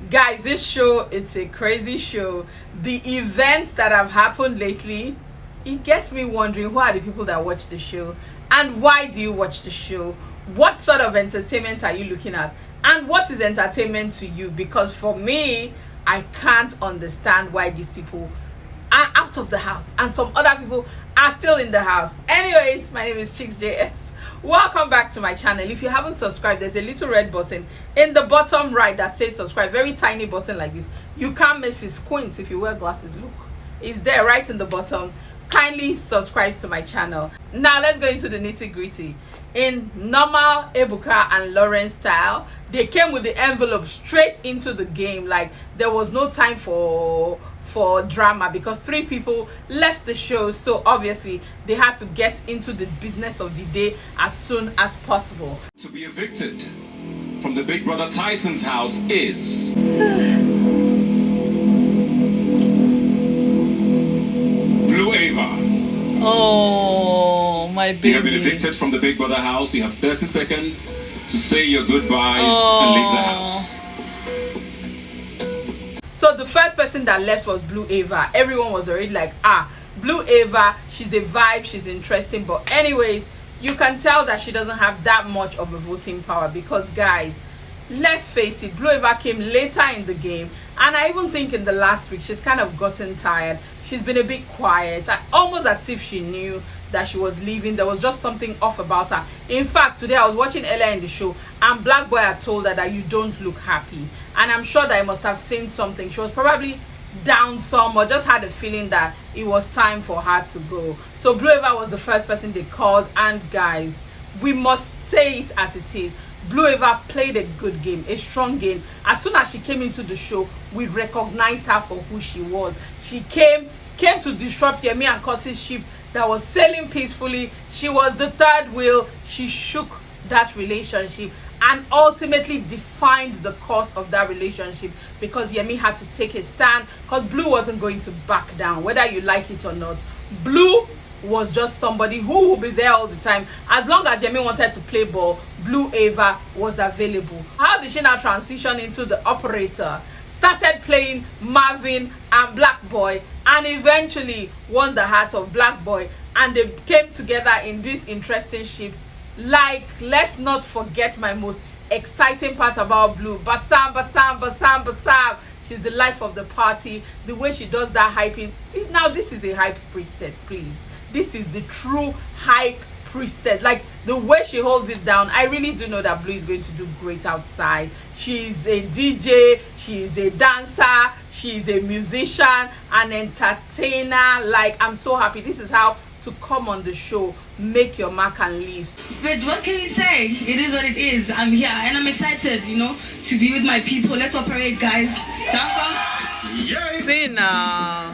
Guys, this show, it's a crazy show. The events that have happened lately, it gets me wondering, who are the people that watch the show? And why do you watch the show? What sort of entertainment are you looking at? And what is entertainment to you? Because for me, I can't understand why these people are out of the house and some other people are still in the house. Anyways, my name is Cregx. Welcome back to my channel. If you haven't subscribed, there's a little red button in the bottom right that says subscribe. Very tiny button like this. You can't miss it. Squint if you wear glasses. Look, it's there right in the bottom. Kindly subscribe to my channel. Now let's go into the nitty-gritty. In normal Ebuka and Lauren style, they came with the envelope straight into the game. Like there was no time for drama because 3 people left the show, so obviously they had to get into the business of the day as soon as possible. To be evicted from the Big Brother Titans house is Blue Aiva. Oh, my baby. You have been evicted from the Big Brother house. You have 30 seconds to say your goodbyes and leave the house. So the first person that left was Blue Aiva. Everyone was already like, Blue Aiva, she's a vibe, she's interesting. But anyways, you can tell that she doesn't have that much of a voting power because, guys, let's face it, Blue Aiva came later in the game. And I even think in the last week, she's kind of gotten tired. She's been a bit quiet, almost as if she knew that she was leaving. There was just something off about her. In fact, today I was watching earlier in the show and Black Boy had told her that you don't look happy. And I'm sure that I must have seen something. She was probably down some or just had a feeling that it was time for her to go. So Blue Aiva was the first person they called. And guys, we must say it as it is. Blue Aiva played a good game, a strong game. As soon as she came into the show, we recognized her for who she was. She came to disrupt Yemi and Cregx's ship that was sailing peacefully. She was the third wheel. She shook that relationship and ultimately defined the course of that relationship because Yemi had to take a stand because Blue wasn't going to back down, whether you like it or not. Blue was just somebody who will be there all the time. As long as Yemi wanted to play ball, Blue Aiva was available. How did she now transition into the operator? Started playing Marvin and Black Boy and eventually won the heart of Black Boy, and they came together in this interesting ship. Like, let's not forget my most exciting part about Blue. Basam. She's the life of the party. The way she does that hyping. Now this is a hype priestess, please. This is the true hype priestess. Like the way she holds it down, I really do know that Blue is going to do great outside. She's a DJ, she's a dancer, she's a musician, an entertainer. Like, I'm so happy. This is how to come on the show, make your mark and leave. But what can you say? It is what it is. I'm here and I'm excited, to be with my people. Let's operate, guys. See now,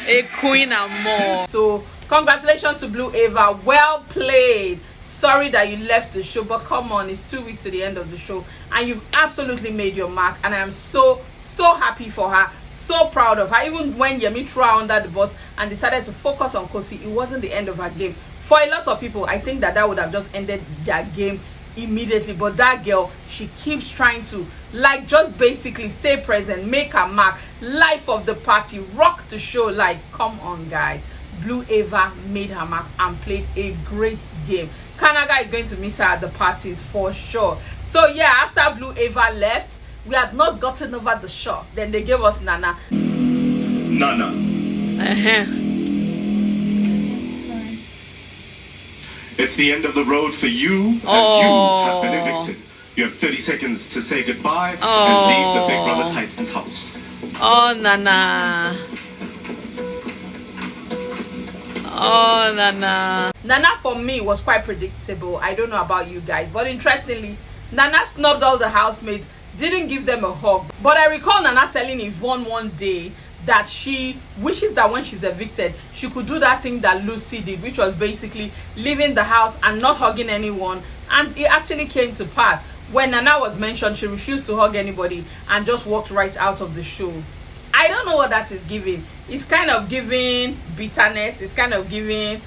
a queen and more. So congratulations to Blue Aiva. Well played. Sorry that you left the show, but come on, it's 2 weeks to the end of the show and you've absolutely made your mark, and I am so happy for her, so proud of her. Even when Yemi threw her under the bus and decided to focus on Kosi, it wasn't the end of her game. For a lot of people, I think that would have just ended their game immediately, but that girl, she keeps trying to just basically stay present, make her mark, life of the party, rock the show. Like, come on guys, Blue Aiva made her mark and played a great game. Kanaga is going to miss her at the parties for sure. So yeah, after Blue Aiva left, we had not gotten over the shock. Then they gave us Nana. It's the end of the road for you, as you have been evicted. You have 30 seconds to say goodbye and leave the Big Brother Titans house. Oh, Nana. Oh, Nana. Nana for me was quite predictable. I don't know about you guys, but interestingly, Nana snubbed all the housemates, didn't give them a hug. But I recall Nana telling Yvonne one day that she wishes that when she's evicted, she could do that thing that Lucy did, which was basically leaving the house and not hugging anyone. And it actually came to pass. When Nana was mentioned, she refused to hug anybody and just walked right out of the show. I don't know what that is giving. It's kind of giving bitterness. It's kind of giving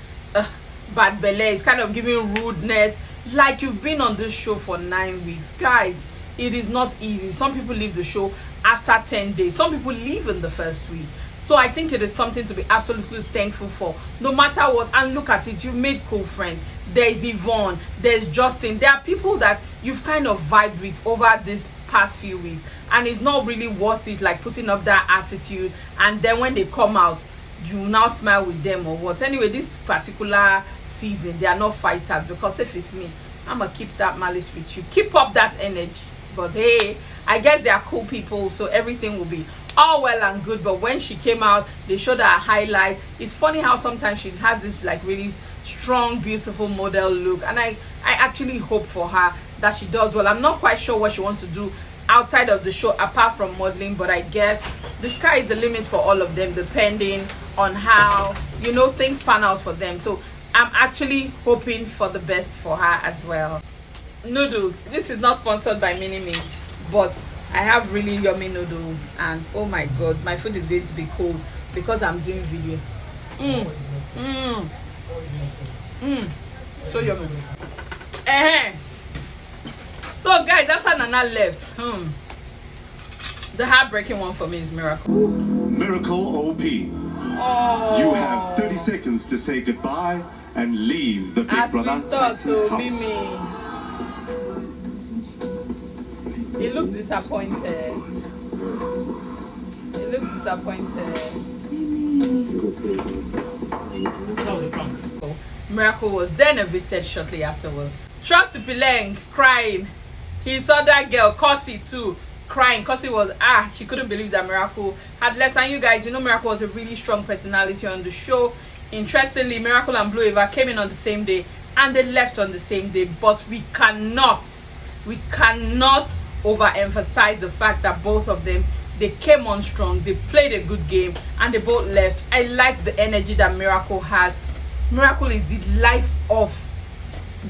bad belly. It's kind of giving rudeness. Like, you've been on this show for 9 weeks. Guys, it is not easy. Some people leave the show after 10 days. Some people leave in the first week. So I think it is something to be absolutely thankful for, no matter what. And look at it, you've made cool friends. There's Yvonne, there's Justin. There are people that you've kind of vibed with over this past few weeks, and it's not really worth it, like putting up that attitude, and then when they come out, you now smile with them or what. Anyway, this particular season, they are not fighters, because if it's me, I'm gonna keep that malice with you. Keep up that energy. But hey, I guess they are cool people, so everything will be all well and good. But when she came out, they showed her a highlight. It's funny how sometimes she has this like really strong, beautiful model look, and I actually hope for her that she does well. I'm not quite sure what she wants to do outside of the show apart from modeling, but I guess the sky is the limit for all of them, depending on how, you know, things pan out for them. So I'm actually hoping for the best for her as well. Noodles, this is not sponsored by Minimi, but I have really yummy noodles, and oh my god, my food is going to be cold because I'm doing video. So yummy. So guys, after Nana left, the heartbreaking one for me is Miracle. Miracle OP. Oh. You have 30 seconds to say goodbye and leave the Big Brother Titans house. He looked disappointed. Miracle was then evicted shortly afterwards. Trust Pileng crying. He saw that girl, Kosi too, crying. Kosi was, she couldn't believe that Miracle had left. And you guys, you know, Miracle was a really strong personality on the show. Interestingly, Miracle and Blue Aiva came in on the same day and they left on the same day. But we cannot overemphasize the fact that both of them, they came on strong, they played a good game, and they both left. I like the energy that Miracle has. Miracle is the life of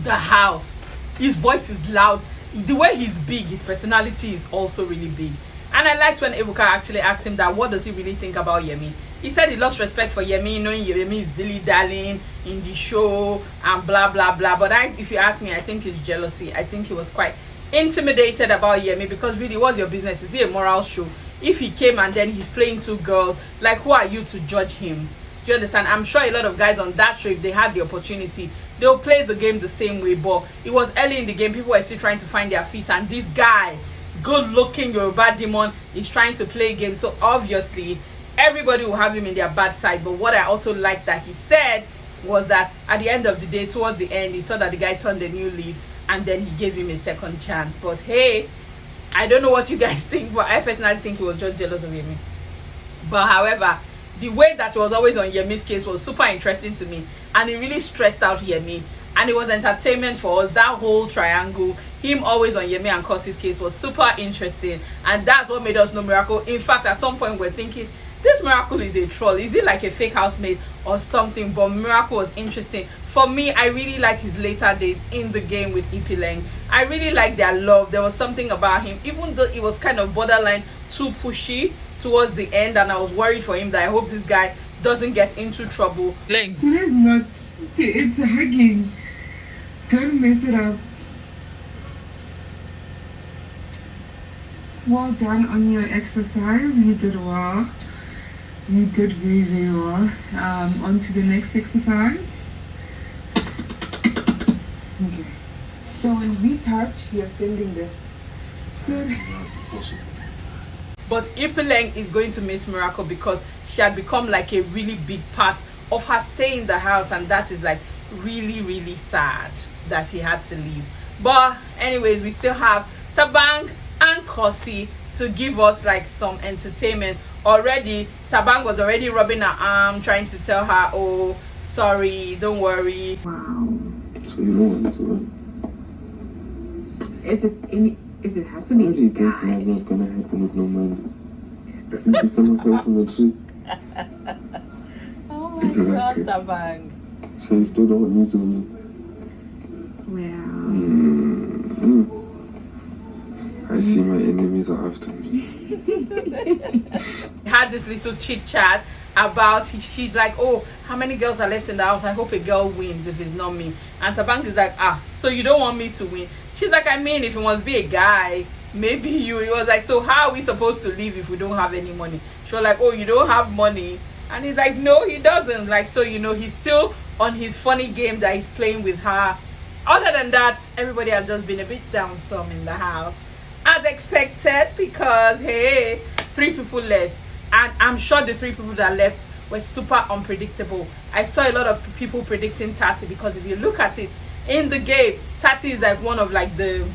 the house. His voice is loud. The way he's big, his personality is also really big. And I liked when Ebuka actually asked him that, what does he really think about Yemi? He said he lost respect for Yemi, knowing Yemi is dilly-dallying in the show and blah blah blah. But if you ask me, I think it's jealousy. I think he was quite intimidated about Yemi, because really, what's your business? Is he a moral show? If he came and then he's playing two girls, like, who are you to judge him? Do you understand? I'm sure a lot of guys on that show, if they had the opportunity, they'll play the game the same way. But it was early in the game, people were still trying to find their feet, and this guy, good looking Yoruba demon, is trying to play a game. So obviously everybody will have him in their bad side. But what I also liked that he said was that at the end of the day, towards the end, he saw that the guy turned a new leaf, and then he gave him a second chance. But hey, I don't know what you guys think, but I personally think he was just jealous of Yemi. But however, the way that he was always on Yemi's case was super interesting to me, and it really stressed out Yemi, and it was entertainment for us. That whole triangle, him always on Yemi and Kosi's case, was super interesting, and that's what made us know Miracle. In fact, at some point we're thinking, this Miracle is a troll. Is it like a fake housemate or something? But Miracle was interesting. For me, I really like his later days in the game with Ipileng. I really like their love. There was something about him, even though it was kind of borderline too pushy towards the end, and I was worried for him that I hope this guy doesn't get into trouble. It's not. It's hugging. Don't mess it up. Well done on your exercise. You did well. You did very, very well. On to the next exercise. Okay. So when we touch, you're standing there. So. But Ipileng is going to miss Miracle because she had become like a really big part of her stay in the house, and that is like really, really sad that he had to leave. But anyways, we still have Thabang and Kosi to give us like some entertainment. Already Thabang was already rubbing her arm, trying to tell her, oh, sorry, don't worry. Wow. So you know what it's about? If it has to be How do you think plasma's gonna happen with no mind? I think it's gonna fall from the tree. Oh my god, Thabang. So you still don't want me to win? Well. I see my enemies are after me. We had this little chit chat about, she's like, oh, how many girls are left in the house? I hope a girl wins if it's not me. And Thabang is like, so you don't want me to win? She's like, I mean, if it must be a guy, maybe you. He was like, so how are we supposed to live if we don't have any money? She was like, oh, you don't have money? And he's like, no, he doesn't. Like, so, you know, he's still on his funny game that he's playing with her. Other than that, everybody has just been a bit down some in the house, as expected, because hey, 3 people left, and I'm sure the 3 people that left were super unpredictable. I saw a lot of people predicting Tsatsii, because if you look at it in the game, Tsatsii is like one of like the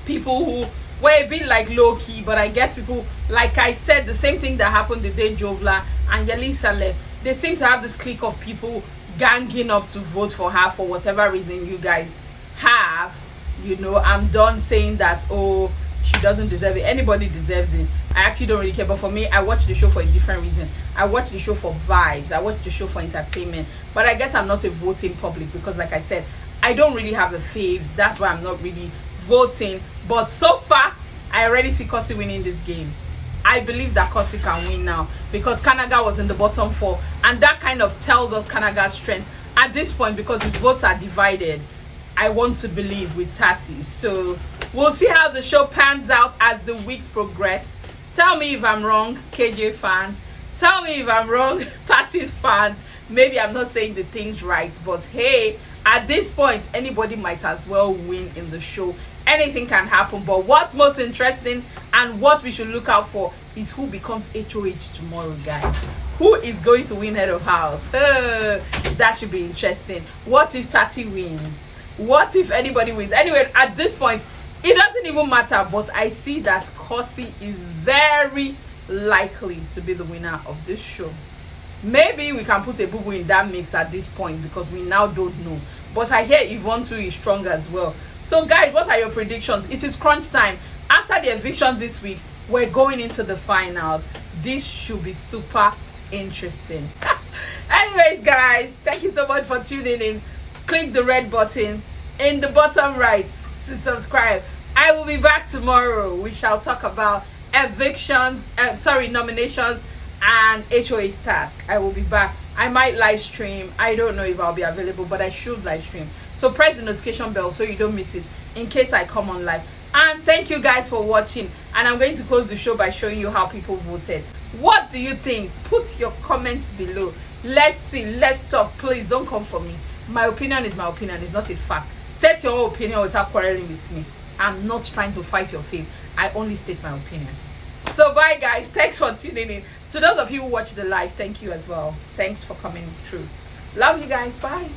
people who were a bit like low-key, but I guess people, like I said, the same thing that happened the day Jovla and Yelisa left, they seem to have this clique of people ganging up to vote for her for whatever reason you guys have. You know, I'm done saying that, oh, she doesn't deserve it. Anybody deserves it. I actually don't really care, but for me, I watch the show for a different reason. I watch the show for vibes, I watch the show for entertainment, but I guess I'm not a voting public, because like I said, I don't really have a fave. That's why I'm not really voting. But so far, I already see Kosi winning this game. I believe that Kosi can win now, because Kanaga was in the bottom 4, and that kind of tells us Kanaga's strength at this point, because his votes are divided. I want to believe with Tsatsii. So we'll see how the show pans out as the weeks progress. Tell me if I'm wrong, KJ fans. Tell me if I'm wrong, Tsatsii's fans. Maybe I'm not saying the things right, but hey, at this point, anybody might as well win in the show. Anything can happen, but what's most interesting and what we should look out for is who becomes HOH tomorrow, guys. Who is going to win head of house? That should be interesting. What if Tsatsii wins? What if anybody wins? Anyway, at this point, it doesn't even matter, but I see that Kosi is very likely to be the winner of this show. Maybe we can put a boo-boo in that mix at this point, because we now don't know. But I hear Yvonne too is strong as well. So guys, what are your predictions? It is crunch time. After the evictions this week, we're going into the finals. This should be super interesting. Anyways, guys, thank you so much for tuning in. Click the red button in the bottom right to subscribe. I will be back tomorrow. We shall talk about evictions, nominations and HOH task. I will be back. I might live stream. I don't know if I'll be available, but I should live stream. So press the notification bell so you don't miss it in case I come on live. And thank you guys for watching. And I'm going to close the show by showing you how people voted. What do you think? Put your comments below. Let's see. Let's talk. Please don't come for me. My opinion is my opinion. It's not a fact. State your own opinion without quarreling with me. I'm not trying to fight your faith. I only state my opinion. So bye guys. Thanks for tuning in. To those of you who watch the live, thank you as well. Thanks for coming through. Love you guys. Bye.